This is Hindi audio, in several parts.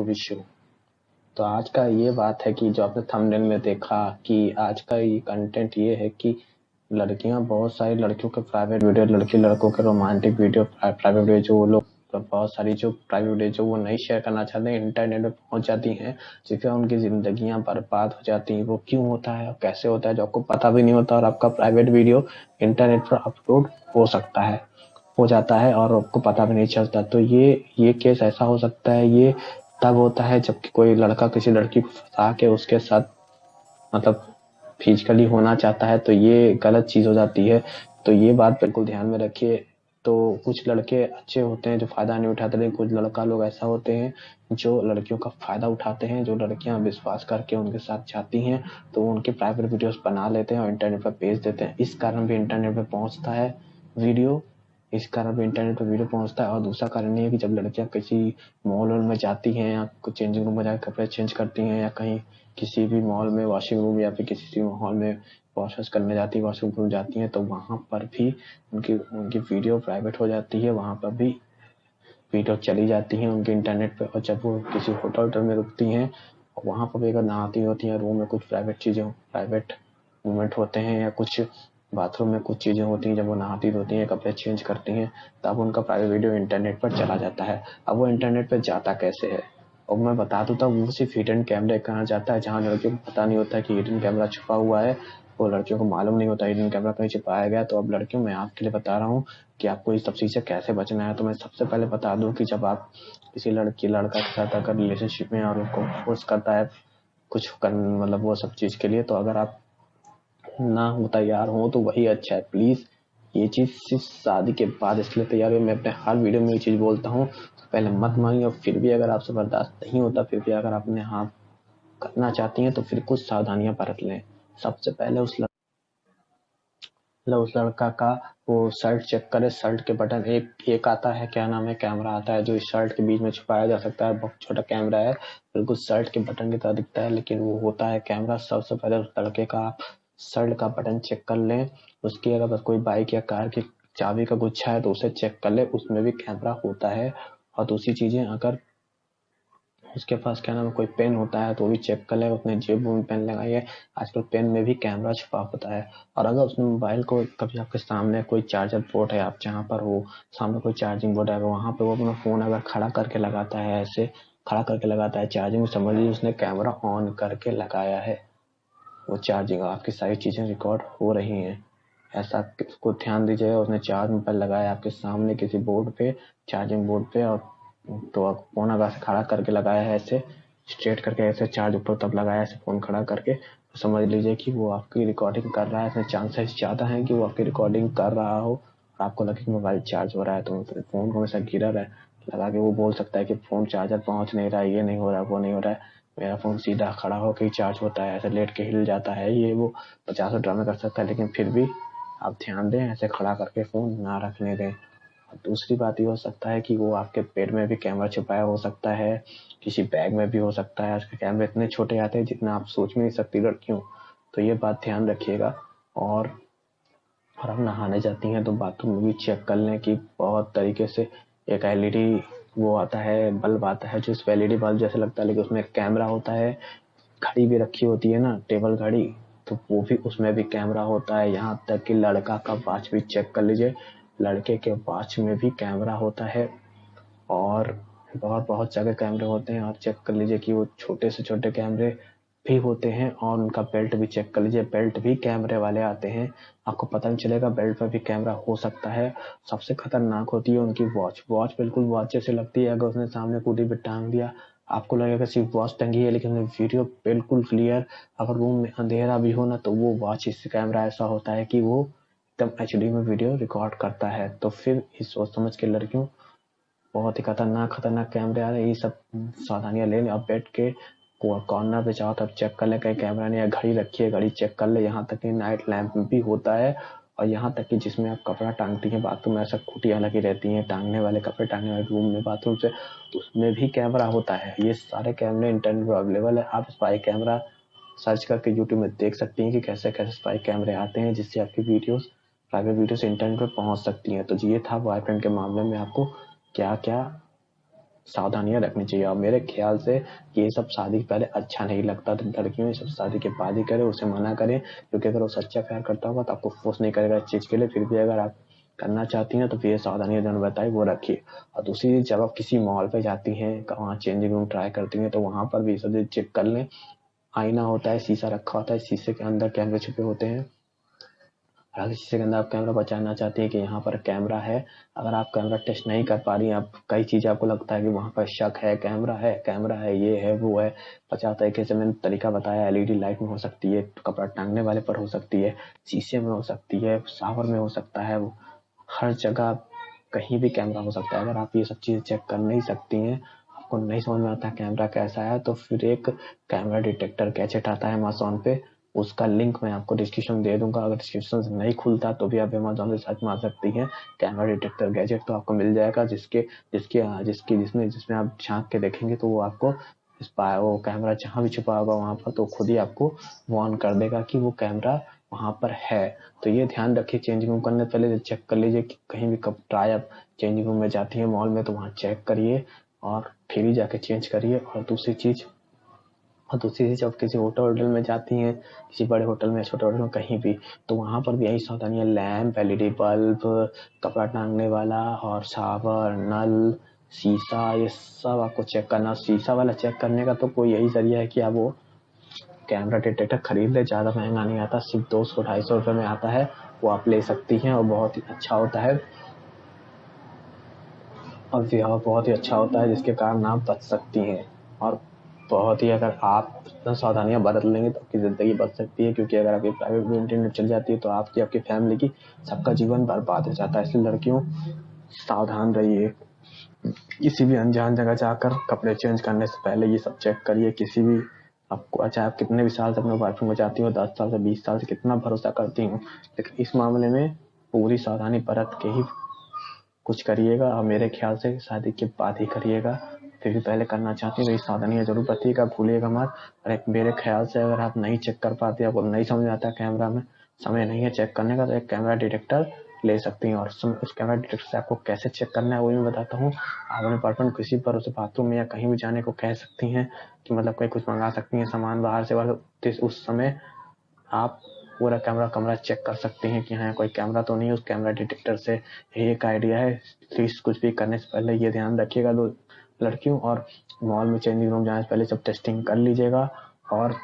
Wish you. तो आज का ये बात है कि जो आपने थंबनेल में देखा कि आज का ये कंटेंट ये है कि लड़कियां बहुत सारी लड़कियों के प्राइवेट वीडियो, लड़की लड़कों के रोमांटिक वीडियो, प्राइवेट वीडियो जो वो लोग बहुत सारी जो प्राइवेट वीडियो जो वो नहीं शेयर करना चाहते हैं इंटरनेट में पहुंच जाती हैं, जिससे उनकी जिंदगियां बर्बाद हो जाती हैं। वो क्यों होता है और कैसे होता है जो आपको पता भी नहीं होता, और आपका प्राइवेट वीडियो इंटरनेट पर अपलोड हो जाता है और आपको पता भी नहीं चलता। तो ये केस ऐसा हो सकता है, ये तब होता है जब कोई लड़का किसी लड़की को फंसा के उसके साथ मतलब फिजिकली होना चाहता है, तो ये गलत चीज हो जाती है। तो ये बात बिल्कुल ध्यान में रखिए। तो कुछ लड़के अच्छे होते हैं जो फायदा नहीं उठाते, लेकिन कुछ लड़का लोग ऐसा होते हैं जो लड़कियों का फायदा उठाते हैं। जो लड़कियां विश्वास करके उनके साथ जाती हैं तो वो उनके प्राइवेट वीडियोस बना लेते हैं और इंटरनेट पर भेज देते हैं। इस कारण भी इंटरनेट पे पहुंचता है वीडियो इस कारण भी इंटरनेट पर वीडियो पहुंचता है। और दूसरा कारण ये है कि जब लड़कियां किसी मॉल में जाती हैं या कुछ चेंजिंग रूम में जाकर कपड़े चेंज करती हैं, या कहीं किसी भी मॉल में वॉशिंग रूम या फिर किसी हॉल में वॉश करने जाती है, वॉशरूम रूम जाती हैं, तो वहां पर भी उनकी उनकी वीडियो प्राइवेट हो जाती है। वहां पर भी वीडियो चली जाती है उनके इंटरनेट पे। और जब वो किसी होटल में रुकती हैं और वहां पर भी अगर नहाती होती हैं, रूम में कुछ प्राइवेट मूवमेंट होते हैं या कुछ बाथरूम में कुछ चीजें होती हैं, जब वो नहाती होती हैं, कपड़े चेंज करती हैं, तब उनका प्राइवेट वीडियो इंटरनेट पर चला जाता है। अब वो इंटरनेट पर जाता कैसे है, और मैं बता दूं तब वो सिर्फ हिडन कैमरे कहा जाता है, जहाँ लड़कियों को पता नहीं होता कि हिडन कैमरा छुपा हुआ है। वो लड़कियों को मालूम नहीं होता हिडन कैमरा कहीं छुपाया गया। तो अब लड़कियों मैं आपके लिए बता रहा हूँ कि आपको इस सब चीज से कैसे बचना है। तो मैं सबसे पहले बता दूं कि जब आप किसी लड़का के साथ अगर रिलेशनशिप में और उनको फोर्स करता है कुछ मतलब वो सब चीज के लिए, तो अगर आप ना हो तैयार हो तो वही अच्छा है। प्लीज ये चीज सिर्फ शादी के बाद इसलिए तैयार हो। मैं अपने हर वीडियो में ये चीज बोलता हूँ, पहले मत मांगिए। और फिर भी अगर आपसे बर्दाश्त नहीं होता, फिर भी अगर आपने हाँ करना चाहती हैं, तो फिर कुछ सावधानियां बरत लें। सबसे पहले उस लड़का का वो शर्ट चेक करे। शर्ट के बटन एक आता है, क्या नाम है, कैमरा आता है, जो इस शर्ट के बीच में छुपाया जा सकता है। बहुत छोटा कैमरा है, बिल्कुल शर्ट के बटन की तरह दिखता है, लेकिन वो होता है कैमरा। सबसे पहले उस लड़के का शर्ट का बटन चेक कर लें। उसकी अगर बस कोई बाइक या कार की चाबी का गुच्छा है तो उसे चेक कर ले, उसमें भी कैमरा होता है। और दूसरी चीजें, अगर उसके पास क्या नाम है कोई पेन होता है तो वो भी चेक कर ले, उसने जेब में पेन लगाई है। आजकल पेन में भी कैमरा छुपा होता है। और अगर उसने मोबाइल को कभी आपके सामने कोई चार्जर पोर्ट है, आप जहाँ पर हो सामने कोई चार्जिंग बोर्ड है, वहां पे वो अपना फोन अगर खड़ा करके लगाता है, ऐसे खड़ा करके लगाता है चार्जिंग में, समझ लीजिए उसने कैमरा ऑन करके लगाया है। वो चार्जिंग आपकी सारी चीजें रिकॉर्ड हो रही हैं, ऐसा उसको ध्यान दीजिएगा। उसने चार्ज मोबाइल लगाया आपके सामने किसी बोर्ड पे, चार्जिंग बोर्ड पे, और तो फोन अगर से खड़ा करके लगाया है, ऐसे स्ट्रेट करके ऐसे चार्ज ऊपर तब लगाया ऐसे फोन खड़ा करके, तो समझ लीजिए कि वो आपकी रिकॉर्डिंग कर रहा है। इसमें चांसेस ज्यादा है कि वो आपकी रिकॉर्डिंग कर रहा हो और आपको लगे कि मोबाइल चार्ज हो रहा है। तो फोन को हमेशा गिरा रहे लगा के वो बोल सकता है कि फोन चार्जर पहुंच नहीं रहा है, ये नहीं हो रहा है, वो नहीं हो रहा है, मेरा फोन सीधा खड़ा होकर ही चार्ज होता है, ऐसे लेट के हिल जाता है। ये वो 50 ड्रामे कर सकता है, लेकिन फिर भी आप ध्यान दें, ऐसे खड़ा करके फोन ना रखने दें। और दूसरी बात ये हो सकता है कि वो आपके पेट में भी कैमरा छुपाया हो सकता है, किसी बैग में भी हो सकता है। आजकल कैमरे इतने छोटे आते हैं जितना आप सोच भी नहीं सकती लड़कियों। तो ये बात ध्यान रखिएगा। और आप नहाने जाती हैं तो बाथरूम में भी चेक कर लें कि बहुत तरीके से एक एलईडी वो आता है, बल्ब आता है जो इस एलईडी बल्ब जैसे लगता है, लेकिन उसमें एक कैमरा होता है। घड़ी भी रखी होती है ना, टेबल घड़ी, तो वो भी उसमें भी कैमरा होता है। यहाँ तक कि लड़का का वॉच भी चेक कर लीजिए, लड़के के वॉच में भी कैमरा होता है। और बहुत बहुत जगह कैमरे होते हैं, आप चेक कर लीजिए कि वो छोटे से छोटे कैमरे भी होते हैं। और उनका बेल्ट भी चेक कर लीजिए, बेल्ट भी कैमरे वाले आते हैं, आपको पता नहीं चलेगा बेल्ट पर भी कैमरा हो सकता है। सबसे खतरनाक होती है उनकी वॉच। वॉच बिल्कुल वॉच जैसे लगती है, अगर उसने सामने कूटी पे टांग दिया आपको लगेगा सिर्फ वॉच टंगी है, लेकिन वीडियो बिल्कुल क्लियर। अगर रूम में अंधेरा भी हो ना, तो वो वॉच इस कैमरा ऐसा होता है कि वो एकदम एचडी में वीडियो रिकॉर्ड करता है। तो फिर इस सोच समझ के लड़कियों, बहुत ही खतरनाक खतरनाक कैमरे आ रहे हैं, ये सब सावधानियां ले लें। अब बैठ के कॉर्नर पे जाओ तब चेक कर ले कहीं कैमरा नहीं है। घड़ी रखी है, घड़ी चेक कर ले। यहाँ तक कि नाइट लैंप भी होता है। और यहाँ तक कि जिसमें आप कपड़ा टांगती हैं बाथरूम में, ऐसा खूटियां लगी रहती हैं टांगने वाले, कपड़े टांगने वाले रूम में बाथरूम से, तो उसमें भी कैमरा होता है। ये सारे कैमरे इंटरनेट पर अवेलेबल है, आप स्पाई कैमरा सर्च करके यूट्यूब में देख सकती हैं कि कैसे कैसे स्पाई कैमरे आते हैं, जिससे आपकी वीडियोस प्राइवेट वीडियोस इंटरनेट पर पहुंच सकती हैं। तो ये था बॉयफ्रेंड के मामले में आपको क्या क्या सावधानियां रखनी चाहिए। और मेरे ख्याल से ये सब शादी के पहले अच्छा नहीं लगता, तो लड़कियों ये सब शादी के बाद ही करे, उसे मना करें, क्योंकि अगर वो सच्चा प्यार करता होगा तो आपको फोर्स नहीं करेगा इस चीज के लिए। फिर भी अगर आप करना चाहती हैं तो फिर ये सावधानियां जो बताई वो रखिए। और दूसरी चीज, जब आप किसी मॉल पे जाती हैं, वहाँ चेंजिंग रूम ट्राई करती हैं, तो वहां पर भी सब चेक कर लें। आईना होता है, शीशा रखा होता है, शीशे के अंदर कैमरे छुपे होते हैं। अगर शीशे के अंदर आप कैमरा बचाना चाहती हैं कि यहाँ पर कैमरा है, अगर आप कैमरा टेस्ट नहीं कर पा रही हैं, आप कई चीजें आपको लगता है कि वहां पर शक है, कैमरा है, ये है वो है, 50 तरीके से मैंने तरीका बताया। एलईडी लाइट में हो सकती है, कपड़ा टांगने वाले पर हो सकती है, शीशे में हो सकती है, शावर में हो सकता है, हर जगह कहीं भी कैमरा हो सकता है। अगर आप ये सब चीजें चेक कर नहीं सकती हैं, आपको नहीं समझ में आता कैमरा कैसा है, तो फिर एक कैमरा डिटेक्टर गैजेट आता है अमेज़न पे, उसका लिंक मैं आपको डिस्क्रिप्शन दे दूंगा। अगर डिस्क्रिप्शन से नहीं खुलता तो भी आप अमेज़न से सर्च मार सकती हैं कैमरा डिटेक्टर गैजेट, तो आपको मिल जाएगा। जिसके जिसके जिसकी जिसमें जिसमें आप झांक के देखेंगे तो वो आपको वो कैमरा जहां भी छुपा होगा वहां पर तो खुद ही आपको वार्न कर देगा कि वो कैमरा वहां पर है। तो ये ध्यान रखिए, चेंजिंग रूम करने से पहले चेक कर लीजिए कि कहीं भी कपड़ा आप चेंजिंग रूम में जाती है मॉल में तो वहां चेक करिए और फिर ही जाके चेंज करिए। और दूसरी चीज, जब किसी होटल में जाती हैं, किसी बड़े होटल में, छोटे होटल में, कहीं भी, तो वहां पर भी यही सावधानियां, लैंप, एलईडी बल्ब, कपड़ा टांगने वाला और शावर, नल, शीशा, ये सब आपको चेक करना। शीशा वाला चेक करने का तो कोई यही जरिया है कि आप वो कैमरा डिटेक्टर खरीद ले, ज्यादा महंगा नहीं आता, सिर्फ 200-250 रुपए में आता है, वो आप ले सकती हैं और बहुत ही अच्छा होता है। और यह बहुत ही अच्छा होता है जिसके कारण आप बच सकती हैं। और बहुत ही, अगर आप सावधानियां बरत लेंगे तो आपकी जिंदगी बच सकती है, क्योंकि अगर आपकी प्राइवेट इंटरनेट चल जाती है तो आपकी फैमिली की, सबका जीवन बर्बाद हो जाता है। इसलिए लड़कियों, सावधान रहिए। किसी भी अनजान जगह जाकर कपड़े चेंज करने से पहले ये सब चेक करिए। किसी भी, आपको, चाहे आप कितने भी साल से अपने बॉयफ्रेंड को चाहती हो, 10 साल से, 20 साल से, कितना भरोसा करती हूँ, लेकिन इस मामले में पूरी सावधानी बरत के ही कुछ करिएगा। और मेरे ख्याल से शादी के बाद ही करिएगा। फिर भी पहले करना चाहती हैं तो ये सावधानियां जरूर बरतिएगा, भूलिएगा मत। और एक मेरे ख्याल से, अगर आप नहीं चेक कर पाते, आपको नहीं समझ आता कैमरा में, समय नहीं है चेक करने का, तो एक कैमरा डिटेक्टर ले सकती हैं। और उस कैमरा डिटेक्टर से आपको कैसे चेक करना है वो भी मैं बताता हूँ। आप अपने पार्टनर किसी पर, उसे बाथरूम में या कहीं भी जाने को कह सकती हैं कि मतलब कहीं कुछ मंगा सकती हैं सामान बाहर से, उस समय आप पूरा कैमरा कमरा चेक कर सकते हैं कि हाँ कोई कैमरा तो नहीं है। उस कैमरा डिटेक्टर से यही एक आइडिया है। प्लीज कुछ भी करने से पहले ये ध्यान रखिएगा लड़कियों। और मॉल में चेंजिंग रूम जाने से पहले सब टेस्टिंग कर लीजिएगा, और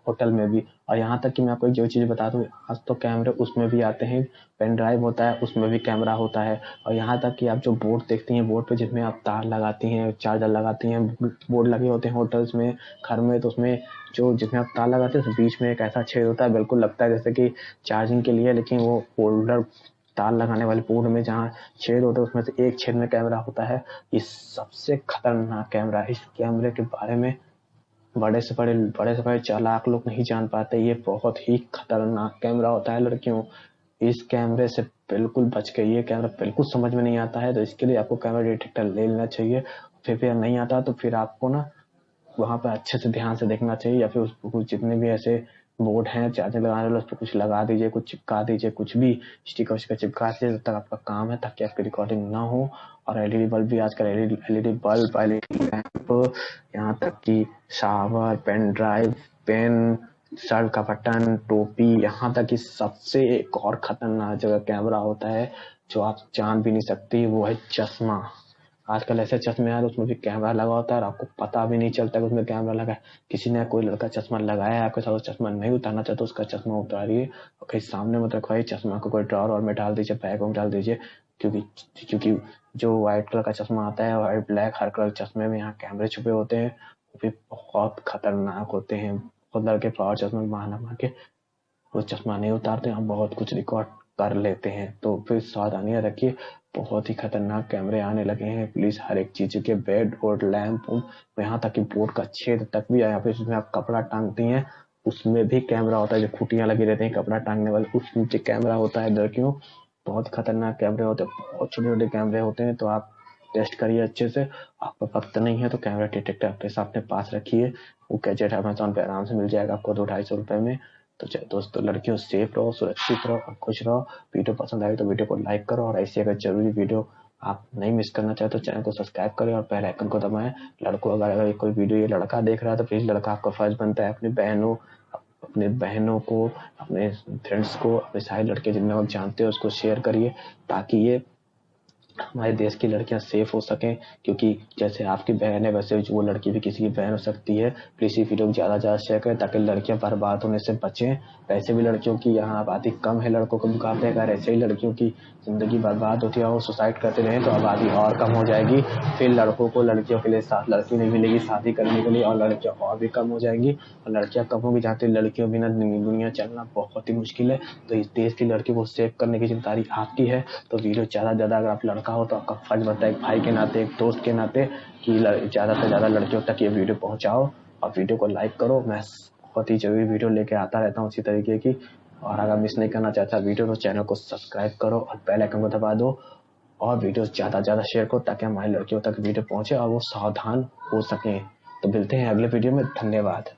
होटल में भी। और यहाँ तक कि मैं आपको जो चीज़ बता दूँ, आज तो कैमरे उसमें भी आते हैं, पेन ड्राइव होता है उसमें भी कैमरा होता है। और यहाँ तक कि आप जो बोर्ड देखती हैं, बोर्ड पे जिसमें आप तार लगाती हैं, चार्जर लगाती हैं, बोर्ड लगे होते हैं होटल्स में, घर में, तो उसमें जो जिसमें आप तार लगाते हैं बीच में एक ऐसा छेद होता है, बिल्कुल लगता है जैसे कि चार्जिंग के लिए, लेकिन वो होल्डर, तार लगाने वाले पोर्ट में जहाँ छेद होता है उसमें से एक छेद में कैमरा होता है। ये सबसे खतरनाक कैमरा है। इस कैमरे के बारे में बड़े से बड़े चालाक लोग नहीं जान पाते। ये बहुत ही खतरनाक कैमरा होता है लड़कियों। इस कैमरे से बिल्कुल बच के, ये कैमरा बिल्कुल समझ में नहीं आता है, तो इसके लिए आपको कैमरा डिटेक्टर ले लेना चाहिए। फिर नहीं आता तो फिर आपको ना वहां पर अच्छे से ध्यान से देखना चाहिए, या फिर उस जितने भी ऐसे बोर्ड हैं चार्जिंग लगाने वाले, उस पर कुछ लगा दीजिए, कुछ चिपका दीजिए, कुछ भी स्टिकर उस्टिकर चिपका दीजिए, जब तक आपका काम है, ताकि आपकी रिकॉर्डिंग ना हो। और एलईडी बल्ब भी आजकल, एलईडी बल्ब, एलईडी लैंप, यहाँ तक कि shower, pen drive, pen, shirt का बटन, टोपी, यहाँ तक कि सबसे एक और खतरनाक जगह कैमरा होता है जो आप जान भी नहीं सकती, वो है चश्मा। आजकल ऐसे चश्मे आ रहे उसमें भी कैमरा लगा होता है और आपको पता भी नहीं चलता कि उसमें कैमरा लगा है। किसी ने, कोई लड़का चश्मा लगाया है आपके साथ, चश्मा नहीं उतारना चाहता, उसका चश्मा उतारिए और कहीं सामने मत रखवाइए। चश्मा को कोई ड्रॉअर में डाल दीजिए, बैग में डाल दीजिए, क्योंकि क्योंकि जो व्हाइट कलर का चश्मा आता है, व्हाइट, ब्लैक, हर कलर के चश्मे में यहाँ कैमरे छुपे होते हैं, वो भी बहुत खतरनाक होते हैं। बहुत लड़के फ्रॉड चश्मे बहाना मार के वो चश्मा नहीं उतारते, हम बहुत कुछ रिकॉर्ड कर लेते हैं। तो फिर सावधानियां रखिए, बहुत ही खतरनाक कैमरे आने लगे हैं। प्लीज हर एक चीज के, बेड बोर्ड, लैंप, यहाँ तक कि बोर्ड का छेद तक भी आया, फिर जिसमें आप कपड़ा टांगती हैं उसमें भी कैमरा होता है। जो खूटियां लगी रहती हैं कपड़ा टांगने वाले, उस नीचे कैमरा होता है लड़कियों। बहुत खतरनाक कैमरे होते हैं, बहुत छोटे छोटे कैमरे होते हैं। तो आप टेस्ट करिए अच्छे से। आपका वक्त नहीं है तो कैमरा डिटेक्टर अपने साथ अपने पास रखिए। वो गैजेट अमेजोन पे आराम से मिल जाएगा आपको 200-250 रुपए में। तो चलो दोस्तों, लड़कियों सेफ रहो, सुरक्षित रहो और खुश रहो। वीडियो पसंद आए तो वीडियो को लाइक करो, और ऐसी अगर जरूरी वीडियो आप नहीं मिस करना चाहते तो चैनल को सब्सक्राइब करें और बेल आइकन को दबाएं। लड़कों, अगर कोई वीडियो ये लड़का देख रहा है तो प्लीज, लड़का आपका फर्ज बनता है अपनी बहनों को, अपने फ्रेंड्स को, अपने सारे लड़के जिन्हें आप जानते हो उसको शेयर करिए, ताकि ये हमारे देश की लड़कियां सेफ हो सकें। क्योंकि जैसे आपकी बहन है वैसे वो लड़की भी किसी की बहन हो सकती है। प्लीज इस वीडियो को ज्यादा ज्यादा शेयर करें ताकि लड़कियां बर्बाद होने से बचें। वैसे भी लड़कियों की यहाँ आबादी कम है लड़कों के मुकाबले, अगर ऐसे ही लड़कियों की जिंदगी बर्बाद होती है और सुसाइड करते रहे तो आबादी और कम हो जाएगी। फिर लड़कों को लड़कियों के लिए साथ लड़की नहीं मिलेगी शादी करने के लिए, और लड़कियां और भी कम हो जाएंगी, और लड़कियां कम होगी जहाँ लड़कियों बिना दुनिया चलना बहुत ही मुश्किल है। तो इस देश की लड़कियों को सेव करने की जिम्मेदारी आपकी है। तो वीडियो ज्यादा से ज्यादा, अगर आप लड़का हो तो आपका फर्ज बनता है एक भाई के नाते, एक दोस्त के नाते, कि ज्यादा से ज्यादा लड़कियों तक ये वीडियो पहुंचाओ और वीडियो को लाइक करो। मैं बहुत ही जरूरी वीडियो लेके आता रहता हूँ इसी तरीके की, और अगर मिस नहीं करना चाहता वीडियो तो चैनल को सब्सक्राइब करो और बेल आइकन को दबा दो, और वीडियो ज्यादा ज्यादा शेयर करो ताकि हमारी लड़कियों तक वीडियो पहुंचे और वो सावधान हो सके। तो मिलते हैं अगले वीडियो में। धन्यवाद।